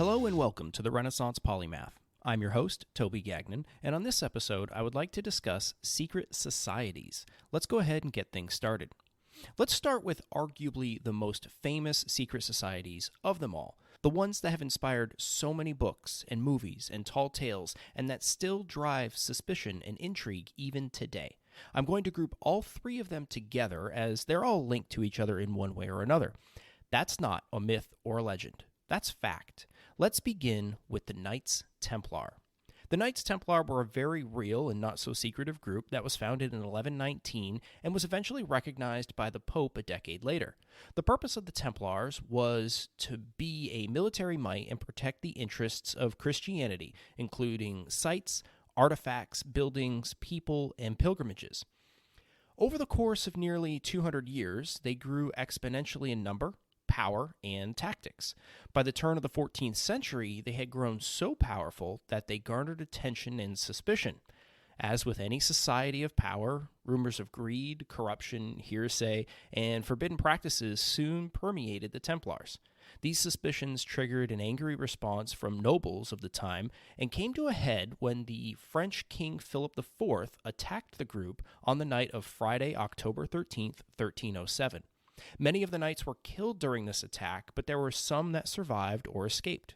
Hello and welcome to the Renaissance Polymath. I'm your host, Toby Gagnon, and on this episode, I would like to discuss secret societies. Let's go ahead and get things started. Let's start with arguably the most famous secret societies of them all, the ones that have inspired so many books and movies and tall tales, and that still drive suspicion and intrigue even today. I'm going to group all three of them together as they're all linked to each other in one way or another. That's not a myth or a legend. That's fact. Let's begin with the Knights Templar. The Knights Templar were a very real and not so secretive group that was founded in 1119 and was eventually recognized by the Pope a decade later. The purpose of the Templars was to be a military might and protect the interests of Christianity, including sites, artifacts, buildings, people, and pilgrimages. Over the course of nearly 200 years, they grew exponentially in number, power, and tactics. By the turn of the 14th century, they had grown so powerful that they garnered attention and suspicion. As with any society of power, rumors of greed, corruption, hearsay, and forbidden practices soon permeated the Templars. These suspicions triggered an angry response from nobles of the time and came to a head when the French King Philip IV attacked the group on the night of Friday, October 13th, 1307. Many of the knights were killed during this attack, but there were some that survived or escaped.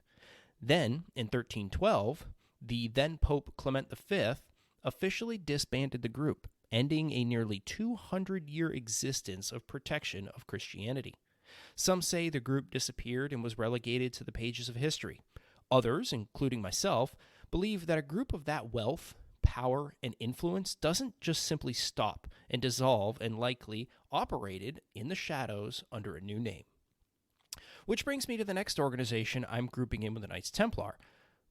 Then, in 1312, the then Pope Clement V officially disbanded the group, ending a nearly 200-year existence of protection of Christianity. Some say the group disappeared and was relegated to the pages of history. Others, including myself, believe that a group of that wealth, power, and influence doesn't just simply stop and dissolve and likely operated in the shadows under a new name. Which brings me to the next organization I'm grouping in with the Knights Templar,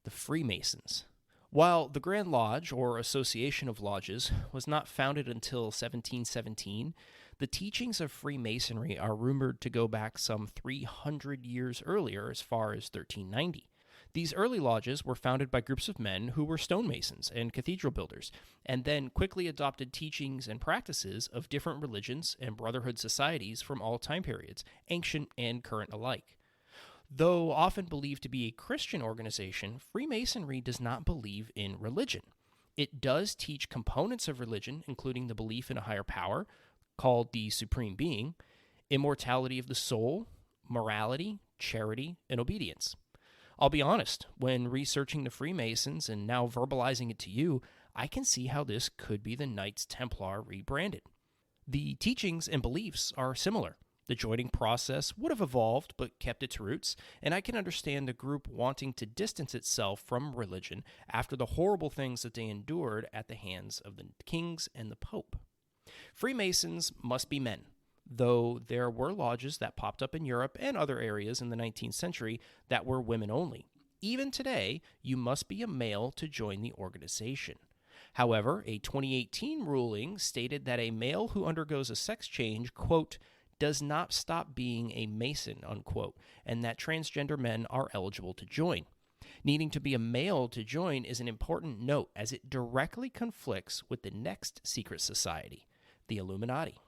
the Freemasons. While the Grand Lodge, or Association of Lodges, was not founded until 1717, the teachings of Freemasonry are rumored to go back some 300 years earlier, as far as 1390. These early lodges were founded by groups of men who were stonemasons and cathedral builders, and then quickly adopted teachings and practices of different religions and brotherhood societies from all time periods, ancient and current alike. Though often believed to be a Christian organization, Freemasonry does not believe in religion. It does teach components of religion, including the belief in a higher power, called the Supreme Being, immortality of the soul, morality, charity, and obedience. I'll be honest, when researching the Freemasons and now verbalizing it to you, I can see how this could be the Knights Templar rebranded. The teachings and beliefs are similar. The joining process would have evolved but kept its roots, and I can understand the group wanting to distance itself from religion after the horrible things that they endured at the hands of the kings and the Pope. Freemasons must be men, though there were lodges that popped up in Europe and other areas in the 19th century that were women only. Even today, you must be a male to join the organization. However, a 2018 ruling stated that a male who undergoes a sex change, quote, does not stop being a Mason, unquote, and that transgender men are eligible to join. Needing to be a male to join is an important note as it directly conflicts with the next secret society, the Illuminati.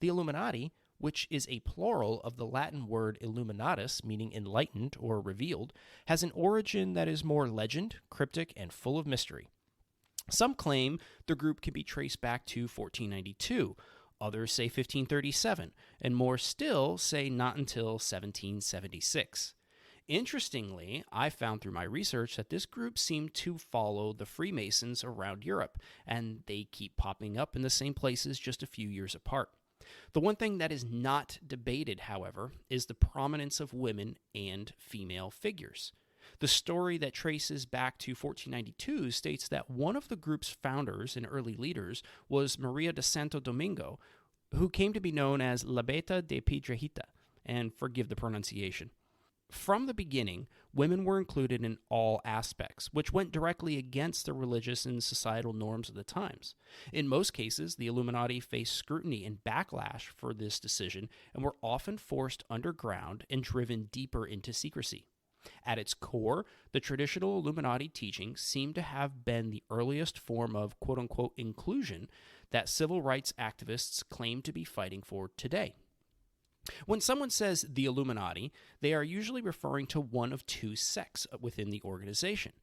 The Illuminati, which is a plural of the Latin word illuminatus, meaning enlightened or revealed, has an origin that is more legend, cryptic, and full of mystery. Some claim the group can be traced back to 1492, others say 1537, and more still say not until 1776. Interestingly, I found through my research that this group seemed to follow the Freemasons around Europe, and they keep popping up in the same places just a few years apart. The one thing that is not debated, however, is the prominence of women and female figures. The story that traces back to 1492 states that one of the group's founders and early leaders was Maria de Santo Domingo, who came to be known as La Beta de Piedrahita, and forgive the pronunciation. From the beginning, women were included in all aspects, which went directly against the religious and societal norms of the times. In most cases, the Illuminati faced scrutiny and backlash for this decision and were often forced underground and driven deeper into secrecy. At its core, the traditional Illuminati teachings seem to have been the earliest form of quote-unquote inclusion that civil rights activists claim to be fighting for today. When someone says the Illuminati, they are usually referring to one of two sects within the organization: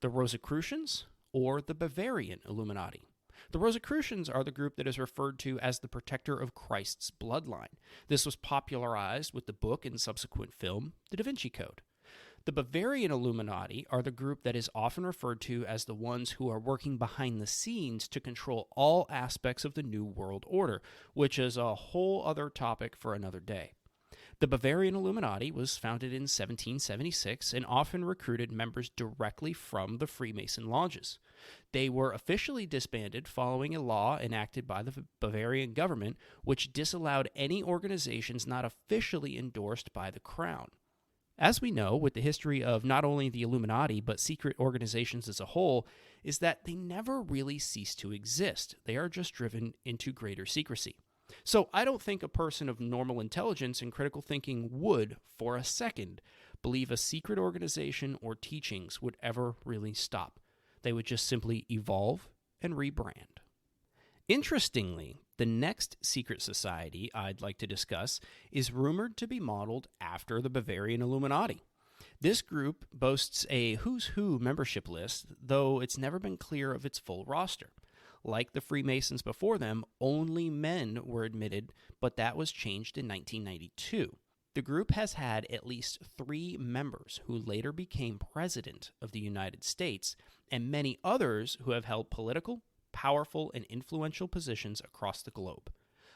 the Rosicrucians or the Bavarian Illuminati. The Rosicrucians are the group that is referred to as the protector of Christ's bloodline. This was popularized with the book and subsequent film, The Da Vinci Code. The Bavarian Illuminati are the group that is often referred to as the ones who are working behind the scenes to control all aspects of the New World Order, which is a whole other topic for another day. The Bavarian Illuminati was founded in 1776 and often recruited members directly from the Freemason lodges. They were officially disbanded following a law enacted by the Bavarian government which disallowed any organizations not officially endorsed by the crown. As we know, with the history of not only the Illuminati, but secret organizations as a whole, is that they never really cease to exist. They are just driven into greater secrecy. So I don't think a person of normal intelligence and critical thinking would, for a second, believe a secret organization or teachings would ever really stop. They would just simply evolve and rebrand. Interestingly, the next secret society I'd like to discuss is rumored to be modeled after the Bavarian Illuminati. This group boasts a who's who membership list, though it's never been clear of its full roster. Like the Freemasons before them, only men were admitted, but that was changed in 1992. The group has had at least 3 members who later became president of the United States, and many others who have held political, powerful, and influential positions across the globe.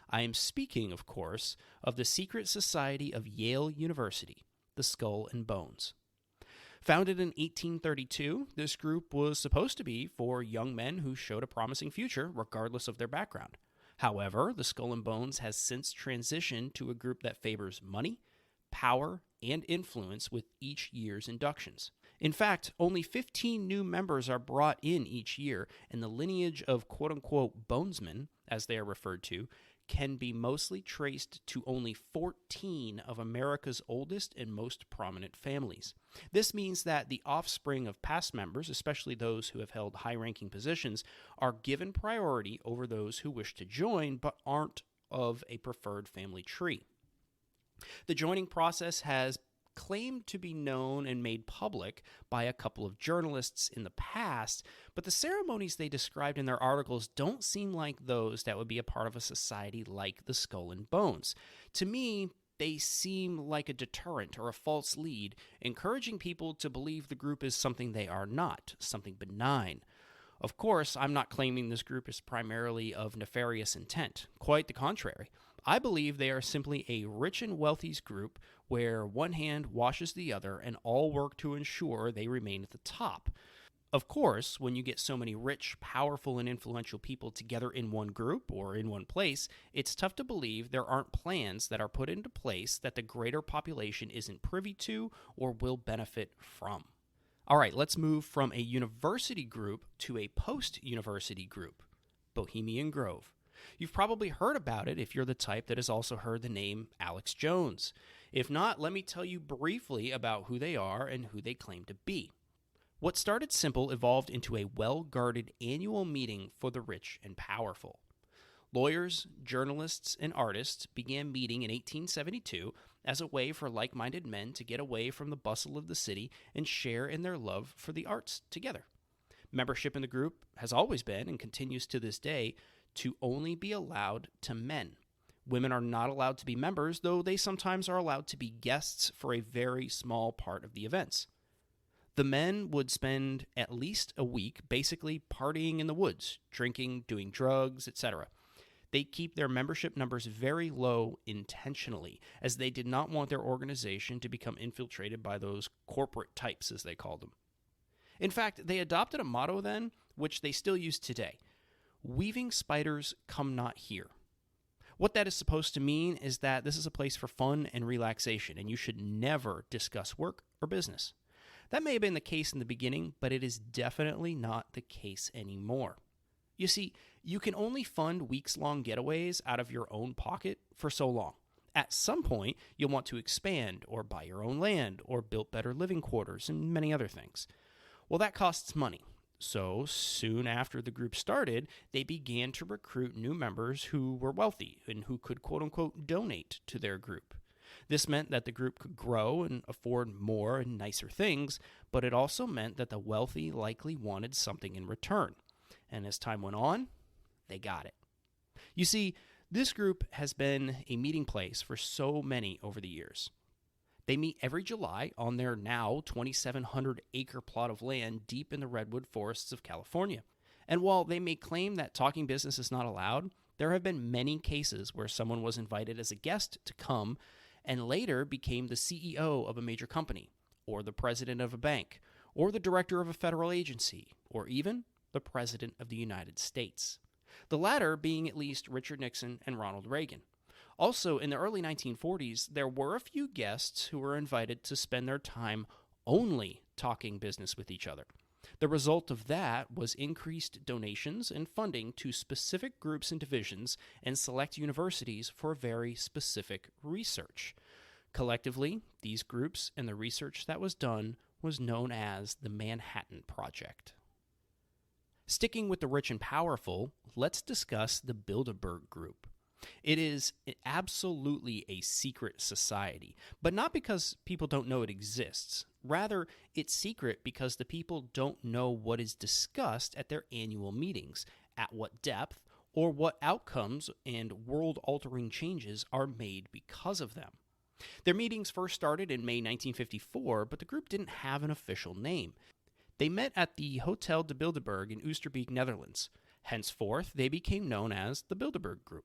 I am speaking, of course, of the secret society of Yale University, the Skull and Bones. Founded in 1832, this group was supposed to be for young men who showed a promising future, regardless of their background. However, the Skull and Bones has since transitioned to a group that favors money, power, and influence with each year's inductions. In fact, only 15 new members are brought in each year, and the lineage of quote-unquote bonesmen, as they are referred to, can be mostly traced to only 14 of America's oldest and most prominent families. This means that the offspring of past members, especially those who have held high-ranking positions, are given priority over those who wish to join but aren't of a preferred family tree. The joining process has claimed to be known and made public by a couple of journalists in the past, but the ceremonies they described in their articles don't seem like those that would be a part of a society like the Skull and Bones. To me, they seem like a deterrent or a false lead, encouraging people to believe the group is something they are not, something benign. Of course, I'm not claiming this group is primarily of nefarious intent. Quite the contrary. I believe they are simply a rich and wealthy group where one hand washes the other and all work to ensure they remain at the top. Of course, when you get so many rich, powerful, and influential people together in one group or in one place, it's tough to believe there aren't plans that are put into place that the greater population isn't privy to or will benefit from. All right, let's move from a university group to a post-university group, Bohemian Grove. You've probably heard about it if you're the type that has also heard the name Alex Jones. If not, let me tell you briefly about who they are and who they claim to be. What started simple evolved into a well-guarded annual meeting for the rich and powerful. Lawyers, journalists, and artists began meeting in 1872 as a way for like-minded men to get away from the bustle of the city and share in their love for the arts together. Membership in the group has always been, and continues to this day, to only be allowed to men. Women are not allowed to be members, though they sometimes are allowed to be guests for a very small part of the events. The men would spend at least a week basically partying in the woods, drinking, doing drugs, etc. They keep their membership numbers very low intentionally, as they did not want their organization to become infiltrated by those corporate types, as they called them. In fact, they adopted a motto then, which they still use today: "Weaving spiders come not here." What that is supposed to mean is that this is a place for fun and relaxation, and you should never discuss work or business. That may have been the case in the beginning, but it is definitely not the case anymore. You see, you can only fund weeks-long getaways out of your own pocket for so long. At some point, you'll want to expand or buy your own land or build better living quarters and many other things. Well, that costs money. So soon after the group started, they began to recruit new members who were wealthy and who could quote-unquote donate to their group. This meant that the group could grow and afford more and nicer things, but it also meant that the wealthy likely wanted something in return. And as time went on, they got it. You see, this group has been a meeting place for so many over the years. They meet every July on their now 2,700-acre plot of land deep in the redwood forests of California. And while they may claim that talking business is not allowed, there have been many cases where someone was invited as a guest to come and later became the CEO of a major company, or the president of a bank, or the director of a federal agency, or even the president of the United States. The latter being at least Richard Nixon and Ronald Reagan. Also, in the early 1940s, there were a few guests who were invited to spend their time only talking business with each other. The result of that was increased donations and funding to specific groups and divisions and select universities for very specific research. Collectively, these groups and the research that was done was known as the Manhattan Project. Sticking with the rich and powerful, let's discuss the Bilderberg Group. It is absolutely a secret society, but not because people don't know it exists. Rather, it's secret because the people don't know what is discussed at their annual meetings, at what depth, or what outcomes and world-altering changes are made because of them. Their meetings first started in May 1954, but the group didn't have an official name. They met at the Hotel de Bilderberg in Oosterbeek, Netherlands. Henceforth, they became known as the Bilderberg Group.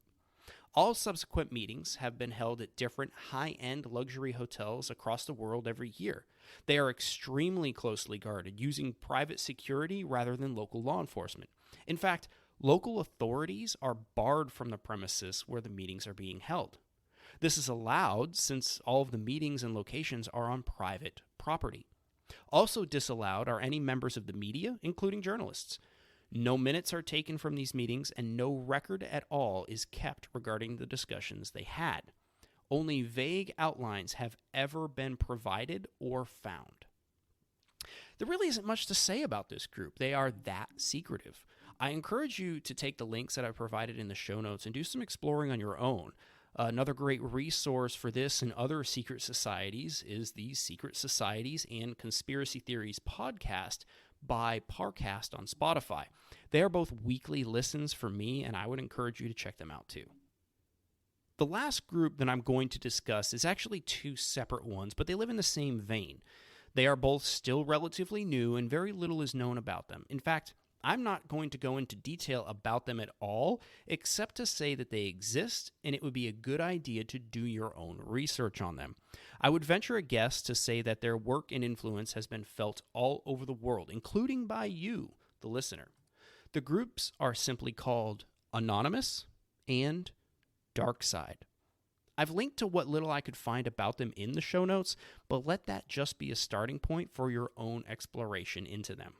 All subsequent meetings have been held at different high-end luxury hotels across the world every year. They are extremely closely guarded, using private security rather than local law enforcement. In fact, local authorities are barred from the premises where the meetings are being held. This is allowed since all of the meetings and locations are on private property. Also disallowed are any members of the media, including journalists. No minutes are taken from these meetings, and no record at all is kept regarding the discussions they had. Only vague outlines have ever been provided or found. There really isn't much to say about this group. They are that secretive. I encourage you to take the links that I provided in the show notes and do some exploring on your own. Another great resource for this and other secret societies is the Secret Societies and Conspiracy Theories podcast by Parcast on Spotify. They are both weekly listens for me, and I would encourage you to check them out too. The last group that I'm going to discuss is actually two separate ones, but they live in the same vein. They are both still relatively new, and very little is known about them. In fact, I'm not going to go into detail about them at all, except to say that they exist, and it would be a good idea to do your own research on them. I would venture a guess to say that their work and influence has been felt all over the world, including by you, the listener. The groups are simply called Anonymous and Dark Side. I've linked to what little I could find about them in the show notes, but let that just be a starting point for your own exploration into them.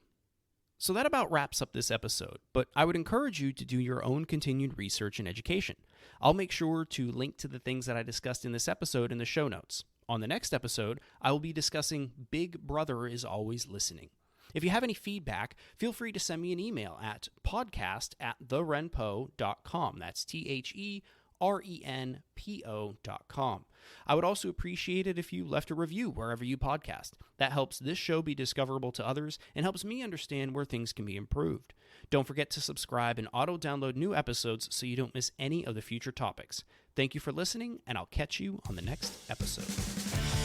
So that about wraps up this episode, but I would encourage you to do your own continued research and education. I'll make sure to link to the things that I discussed in this episode in the show notes. On the next episode, I will be discussing Big Brother is Always Listening. If you have any feedback, feel free to send me an email at podcast@therenpo.com. That's TheRenpo.com. I would also appreciate it if you left a review wherever you podcast. That helps this show be discoverable to others and helps me understand where things can be improved. Don't forget to subscribe and auto-download new episodes so you don't miss any of the future topics. Thank you for listening, and I'll catch you on the next episode.